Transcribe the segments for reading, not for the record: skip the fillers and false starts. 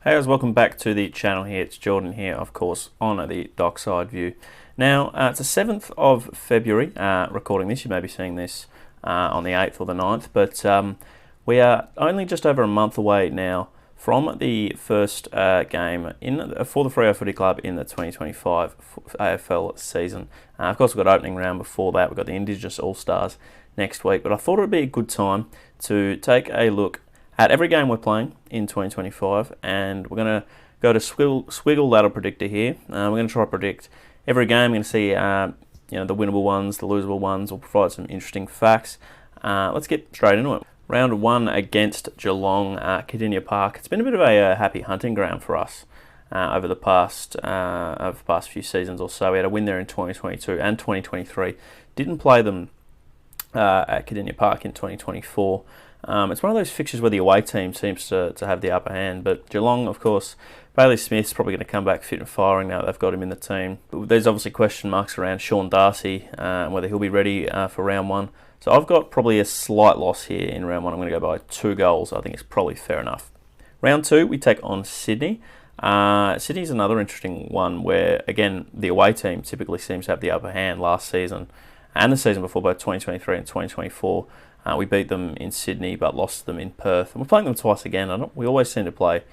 Hey guys, welcome back to the channel here. It's Jordan here, of course, on the Dockside View. Now, it's the 7th of February, recording this. You may be seeing this on the 8th or the 9th, but we are only just over a month away now from the first game for the Freo Footy Club in the 2025 AFL season. Of course, we've got opening round before that. We've got the Indigenous All-Stars next week, but I thought it would be a good time to take a look at every game we're playing in 2025, and we're going to go to Squiggle Ladder Predictor here. We're going to try to predict every game. We're going to see the winnable ones, the losable ones. We'll provide some interesting facts. Let's get straight into it. Round 1 against Geelong, Cardinia Park. It's been a bit of a happy hunting ground for us over the past few seasons or so. We had a win there in 2022 and 2023. Didn't play them at Cardinia Park in 2024. It's one of those fixtures where the away team seems to have the upper hand, but Geelong, of course, Bailey Smith's probably going to come back fit and firing now that they've got him in the team. But there's obviously question marks around Sean Darcy and whether he'll be ready for round 1. So I've got probably a slight loss here in round 1. I'm going to go by 2 goals. I think it's probably fair enough. Round 2, we take on Sydney. Sydney's another interesting one where, again, the away team typically seems to have the upper hand last season and the season before, both 2023 and 2024. We beat them in Sydney but lost them in Perth. And we're playing them twice again. We always seem to play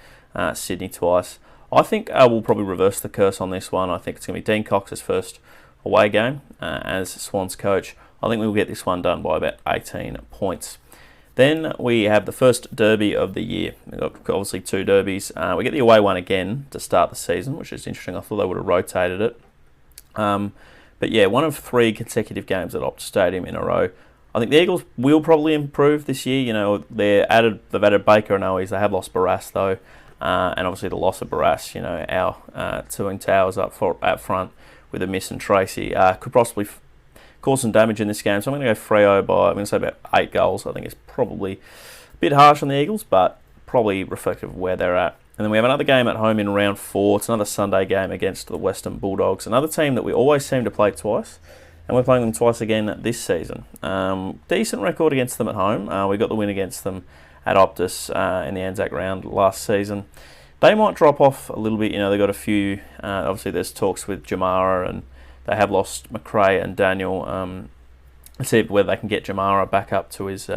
Sydney twice. I think we'll probably reverse the curse on this one. I think it's going to be Dean Cox's first away game as Swans coach. I think we'll get this one done by about 18 points. Then we have the first derby of the year. We've got obviously 2 derbies. We get the away one again to start the season, which is interesting. I thought they would have rotated it. But yeah, one of 3 consecutive games at Optus Stadium in a row. I think the Eagles will probably improve this year. You know, they've added Baker and Owies. They have lost Barrass though, and obviously the loss of Barrass. You know, our Twin Towers up front with a miss and Tracy could possibly cause some damage in this game. So I'm going to go Freo by, I'm going to say about 8 goals. I think it's probably a bit harsh on the Eagles, but probably reflective of where they're at. And then we have another game at home in round 4. It's another Sunday game against the Western Bulldogs, another team that we always seem to play twice. And we're playing them twice again this season. Decent record against them at home. We got the win against them at Optus in the Anzac round last season. They might drop off a little bit. You know, they've got a few. Obviously, there's talks with Jamara, and they have lost McRae and Daniel. Let's see whether they can get Jamara back up to his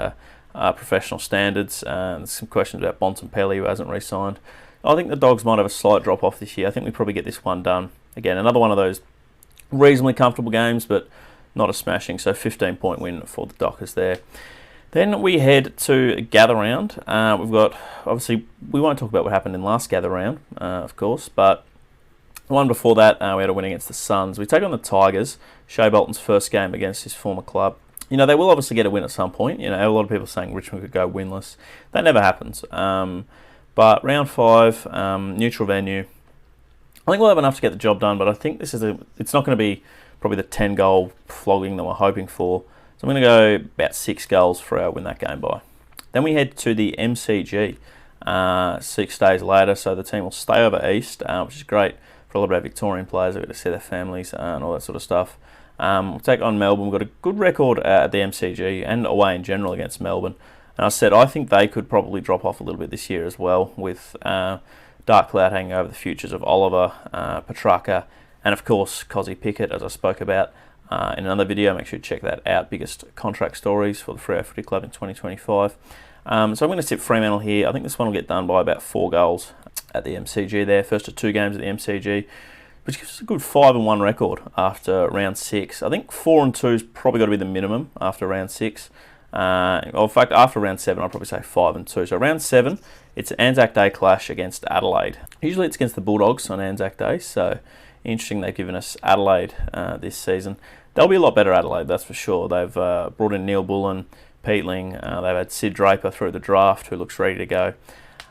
professional standards. There's some questions about Bontempelli, who hasn't re-signed. I think the Dogs might have a slight drop off this year. I think we probably get this one done. Again, another one of those reasonably comfortable games, but not a smashing. So 15-point win for the Dockers there. Then we head to Gather Round. We've got, obviously, we won't talk about what happened in last Gather Round, of course, but the one before that, we had a win against the Suns. We take on the Tigers, Shea Bolton's first game against his former club. You know, they will obviously get a win at some point. You know, a lot of people saying Richmond could go winless. That never happens. But round 5, neutral venue. I think we'll have enough to get the job done, but I think it's not going to be probably the 10-goal flogging that we're hoping for. So I'm going to go about 6 goals for our win that game by. Then we head to the MCG 6 days later, so the team will stay over east, which is great for a lot of our Victorian players. They've got to see their families and all that sort of stuff. We'll take on Melbourne. We've got a good record at the MCG and away in general against Melbourne. And I think they could probably drop off a little bit this year as well, with dark cloud hanging over the futures of Oliver, Petrarca, and of course Cozzy Pickett, as I spoke about in another video. Make sure you check that out. Biggest contract stories for the Freo Footy Club in 2025. So I'm going to tip Fremantle here. I think this one will get done by about 4 goals at the MCG there. First of 2 games at the MCG, which gives us a good 5-1 record after round 6. I think 4-2's probably got to be the minimum after round 6. In fact, after round 7, I'd probably say 5-2. So round 7, it's an Anzac Day clash against Adelaide. Usually it's against the Bulldogs on Anzac Day, so interesting they've given us Adelaide this season. They'll be a lot better Adelaide, that's for sure. They've brought in Neil Bullen, Peatling. They've had Sid Draper through the draft, who looks ready to go.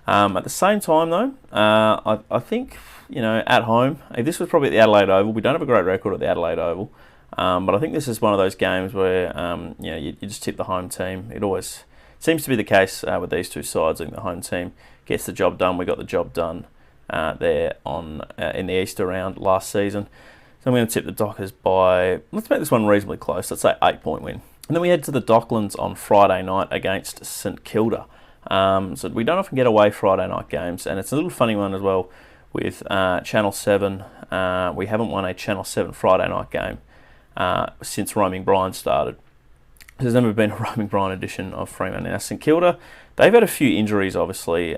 At the same time, though, I think, you know, at home, if this was probably at the Adelaide Oval, we don't have a great record at the Adelaide Oval. But I think this is one of those games where you just tip the home team. It always seems to be the case with these 2 sides. I think the home team gets the job done. We got the job done there in the Easter round last season. So I'm going to tip the Dockers by, let's make this one reasonably close. Let's say 8-point win. And then we head to the Docklands on Friday night against St Kilda. So we don't often get away Friday night games, and it's a little funny one as well with Channel 7. We haven't won a Channel 7 Friday night game since Roaming Brian started. There's never been a Roaming Brian edition of Fremantle. Now, St Kilda, they've had a few injuries, obviously.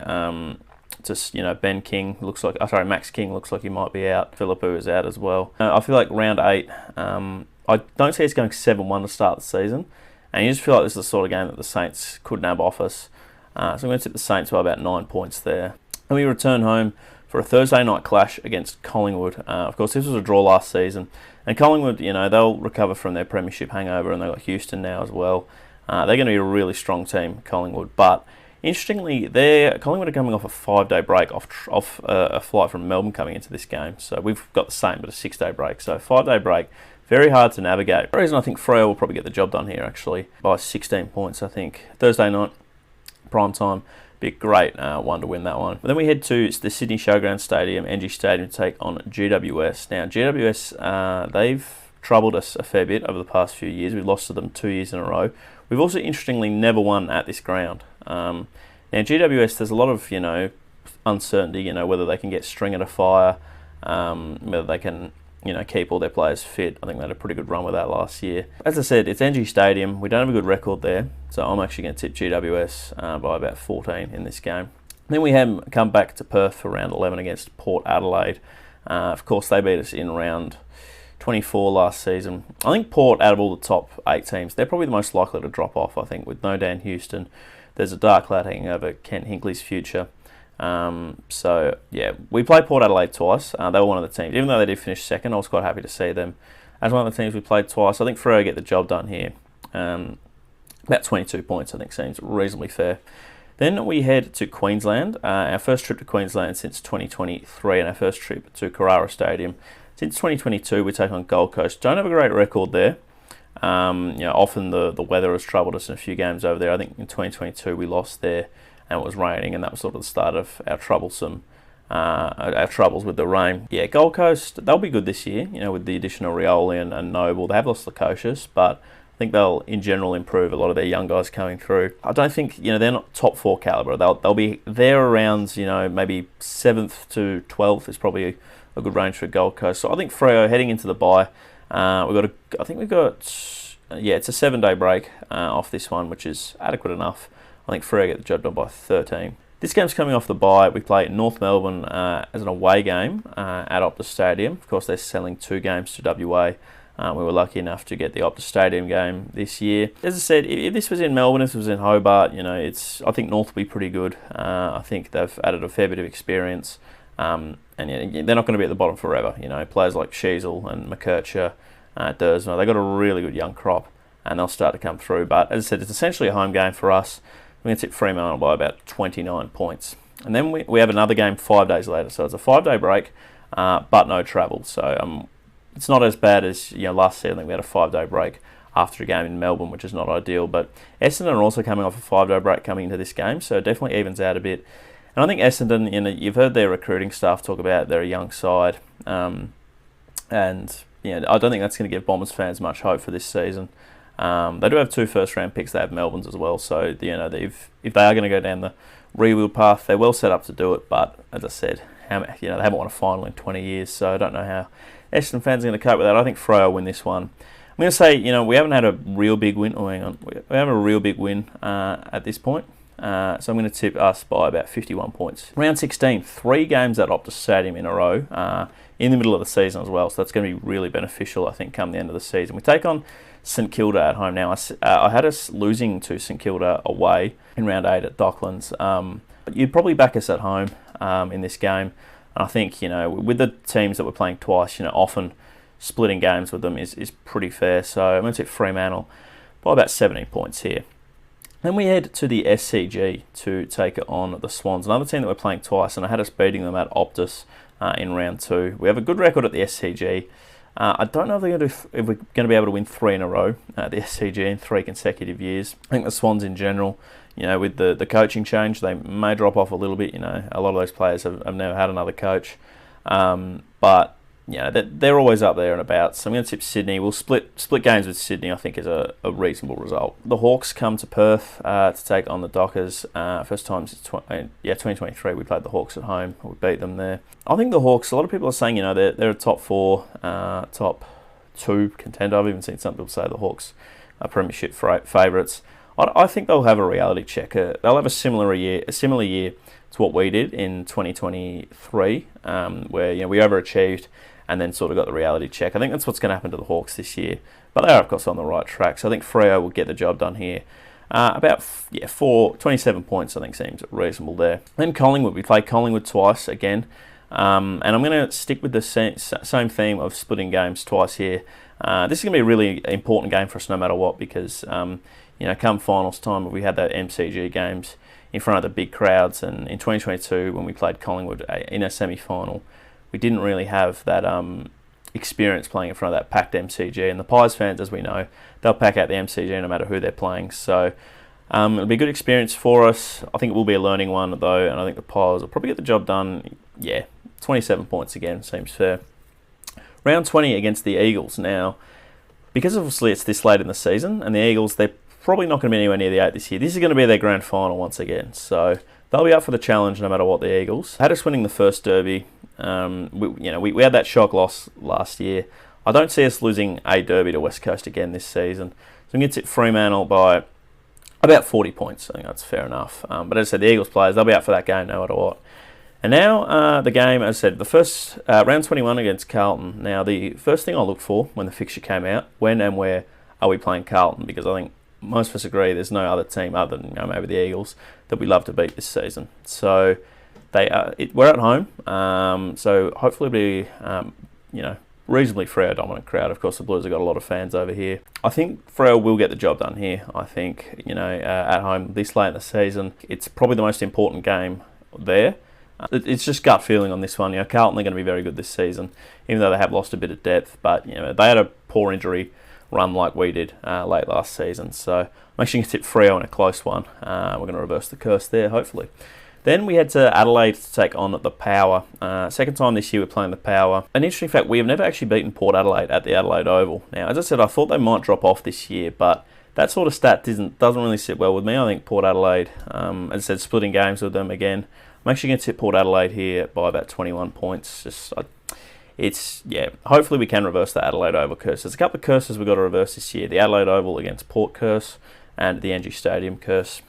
Just, Ben King Max King looks like he might be out. Philippou is out as well. I feel like round 8, I don't see us going 7-1 to start the season, and you just feel like this is the sort of game that the Saints could nab off us. So I'm going to tip the Saints by about 9 points there. And we return home for a Thursday night clash against Collingwood. Of course, this was a draw last season, and Collingwood, they'll recover from their premiership hangover, and they've got Houston now as well. They're going to be a really strong team, Collingwood. But interestingly, Collingwood are coming off a 5-day break off a flight from Melbourne coming into this game. So we've got the same, but a 6-day break. So 5-day break, very hard to navigate. The reason I think Freo will probably get the job done here, actually, by 16 points, I think. Thursday night, prime time. Be a great one to win that one. But then we head to the Sydney Showground Stadium, NG Stadium, to take on GWS. Now, GWS, they've troubled us a fair bit over the past few years. We've lost to them 2 years in a row. We've also, interestingly, never won at this ground. Now, GWS, there's a lot of, uncertainty, whether they can get string at a fire, whether they can, keep all their players fit. I think they had a pretty good run with that last year. As I said, it's NG Stadium. We don't have a good record there, so I'm actually going to tip GWS by about 14 in this game. Then we have come back to Perth for round 11 against Port Adelaide. Of course, they beat us in round 24 last season. I think Port, out of all the top 8 teams, they're probably the most likely to drop off, I think, with no Dan Houston. There's a dark cloud hanging over Kent Hinckley's future. So, yeah, we played Port Adelaide twice. They were one of the teams. Even though they did finish second, I was quite happy to see them as one of the teams we played twice. I think Freo get the job done here. About 22 points, I think, seems reasonably fair. Then we head to Queensland. Our first trip to Queensland since 2023, and our first trip to Carrara Stadium since 2022. We take on Gold Coast. Don't have a great record there. Often the weather has troubled us in a few games over there. I think in 2022 we lost there, and it was raining, and that was sort of the start of our troubles with the rain. Yeah, Gold Coast, they'll be good this year, with the addition of Rioli and Noble. They have lost Lukosius, but I think they'll, in general, improve. A lot of their young guys coming through. I don't think, they're not top 4 calibre. They'll be there around, maybe 7th to 12th is probably a good range for Gold Coast. So I think Freo, heading into the bye, it's a 7-day break off this one, which is adequate enough. I think Freo get the job done by 13. This game's coming off the bye. We play North Melbourne as an away game at Optus Stadium. Of course, they're selling 2 games to WA. We were lucky enough to get the Optus Stadium game this year. As I said, if this was in Melbourne, if this was in Hobart, I think North will be pretty good. I think they've added a fair bit of experience. And they're not going to be at the bottom forever. Players like Sheasel and McKercher, Dersma, they've got a really good young crop, and they'll start to come through. But as I said, it's essentially a home game for us. We're going to tip Fremantle by about 29 points. And then we have another game 5 days later. So it's a 5-day break, but no travel. So it's not as bad as last season. I think we had a 5-day break after a game in Melbourne, which is not ideal. But Essendon are also coming off a 5-day break coming into this game, so it definitely evens out a bit. And I think Essendon, you've heard their recruiting staff talk about they're a young side. And I don't think that's going to give Bombers fans much hope for this season. They do have 2 first-round picks. They have Melbourne's as well. So, if they are going to go down the rebuild path, they're well set up to do it. But, as I said, they haven't won a final in 20 years. So, I don't know how Essendon fans are going to cope with that. I think Freo win this one. I'm going to say, we haven't had a real big win. We haven't a real big win at this point. So I'm going to tip us by about 51 points. Round 16, 3 games at Optus Stadium in a row in the middle of the season as well. So that's going to be really beneficial, I think, come the end of the season. We take on St Kilda at home now. I had us losing to St Kilda away in round 8 at Docklands. But you'd probably back us at home in this game. And I think, with the teams that we're playing twice, often splitting games with them is pretty fair. So I'm going to tip Fremantle by about 17 points here. Then we head to the SCG to take on the Swans, another team that we're playing twice, and I had us beating them at Optus in round 2. We have a good record at the SCG. I don't know if we're going to be able to win 3 in a row at the SCG in 3 consecutive years. I think the Swans in general, with the coaching change, they may drop off a little bit. A lot of those players have never had another coach. But they're always up there and about. So I'm going to tip Sydney. We'll split games with Sydney. I think is a reasonable result. The Hawks come to Perth to take on the Dockers. First time since 2023 we played the Hawks at home. We beat them there. I think the Hawks. A lot of people are saying they're a top 4, top 2 contender. I've even seen some people say the Hawks are premiership favourites. I think they'll have a reality check. They'll have a similar year to what we did in 2023, where we overachieved and then sort of got the reality check. I think that's what's going to happen to the Hawks this year. But they are, of course, on the right track. So I think Freo will get the job done here. About 27 points, I think, seems reasonable there. Then Collingwood. We played Collingwood twice again. And I'm going to stick with the same theme of splitting games twice here. This is going to be a really important game for us no matter what, because come finals time, we had that MCG games in front of the big crowds, and in 2022 when we played Collingwood in a semi-final, we didn't really have that experience playing in front of that packed MCG. And the Pies fans, as we know, they'll pack out the MCG no matter who they're playing. So it'll be a good experience for us. I think it will be a learning one though, and I think the Pies will probably get the job done. 27 points again seems fair. Round 20 against the Eagles. Now, because obviously it's this late in the season, and the Eagles, they're probably not going to be anywhere near the 8 this year. This is going to be their grand final once again. So they'll be up for the challenge no matter what, the Eagles. Had us winning the first derby. We had that shock loss last year. I don't see us losing a derby to West Coast again this season. So I'm going to tip Fremantle by about 40 points. I think that's fair enough. But as I said, the Eagles players, they'll be out for that game no matter what. And now the game, as I said, the first round 21 against Carlton. Now, the first thing I looked for when the fixture came out, when and where are we playing Carlton? Because I think most of us agree there's no other team other than maybe the Eagles that we love to beat this season. So we're at home, so hopefully it'll be reasonably Freo dominant crowd. Of course, the Blues have got a lot of fans over here. I think Freo will get the job done here. I think at home this late in the season, it's probably the most important game there. It's just gut feeling on this one. Carlton are going to be very good this season, even though they have lost a bit of depth. But they had a poor injury run like we did late last season. So I'm actually going to tip Freo in a close one. We're going to reverse the curse there, hopefully. Then we head to Adelaide to take on the Power. Second time this year we're playing the Power. An interesting fact, we have never actually beaten Port Adelaide at the Adelaide Oval. Now, as I said, I thought they might drop off this year, but that sort of stat doesn't really sit well with me. I think Port Adelaide, as I said, splitting games with them again. I'm actually going to tip Port Adelaide here by about 21 points. Hopefully we can reverse the Adelaide Oval curse. There's a couple of curses we've got to reverse this year. The Adelaide Oval against Port curse and the Angie Stadium curse.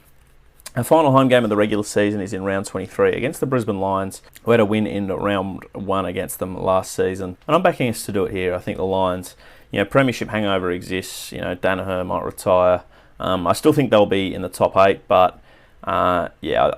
Our final home game of the regular season is in round 23 against the Brisbane Lions. We had a win in round 1 against them last season. And I'm backing us to do it here. I think the Lions, premiership hangover exists. Danaher might retire. I still think they'll be in the top 8, but I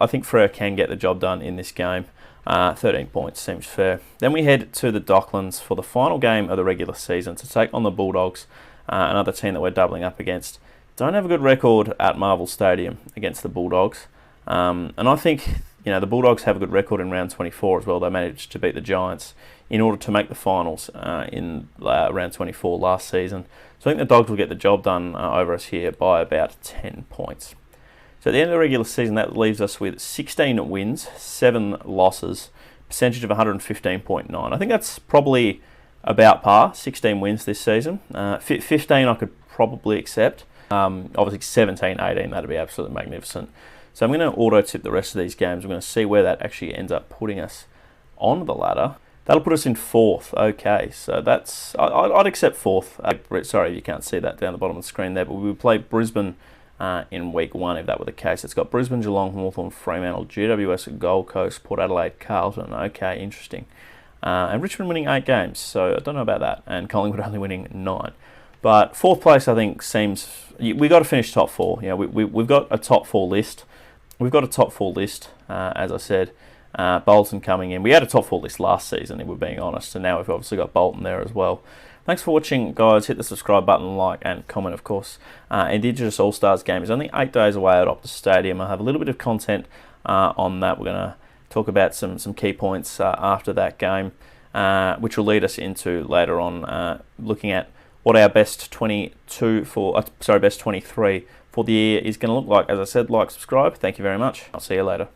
think Freo can get the job done in this game. 13 points seems fair. Then we head to the Docklands for the final game of the regular season to take on the Bulldogs, another team that we're doubling up against. Don't have a good record at Marvel Stadium against the Bulldogs. And I think the Bulldogs have a good record in round 24 as well. They managed to beat the Giants in order to make the finals in round 24 last season. So I think the Dogs will get the job done over us here by about 10 points. So at the end of the regular season, that leaves us with 16 wins, 7 losses, percentage of 115.9. I think that's probably about par, 16 wins this season. 15 I could probably accept. Obviously 17, 18, that'd be absolutely magnificent. So I'm going to auto-tip the rest of these games. We're going to see where that actually ends up putting us on the ladder. That'll put us in 4th. Okay, so I'd accept 4th. Sorry, you can't see that down the bottom of the screen there, but we would play Brisbane in week 1 if that were the case. It's got Brisbane, Geelong, Hawthorn, Fremantle, GWS, Gold Coast, Port Adelaide, Carlton. Okay, interesting. And Richmond winning 8 games, so I don't know about that. And Collingwood only winning 9. But 4th place, I think, seems... We've got to finish top 4. We've got a top 4 list. We've got a top 4 list, as I said. Bolton coming in. We had a top 4 list last season, if we're being honest, and now we've obviously got Bolton there as well. Thanks for watching, guys. Hit the subscribe button, like, and comment, of course. Indigenous All-Stars game is only 8 days away at Optus Stadium. I have a little bit of content on that. We're going to talk about some key points after that game, which will lead us into later on looking at what our best 23 for the year is going to look like. As I said, like, subscribe. Thank you very much. I'll see you later.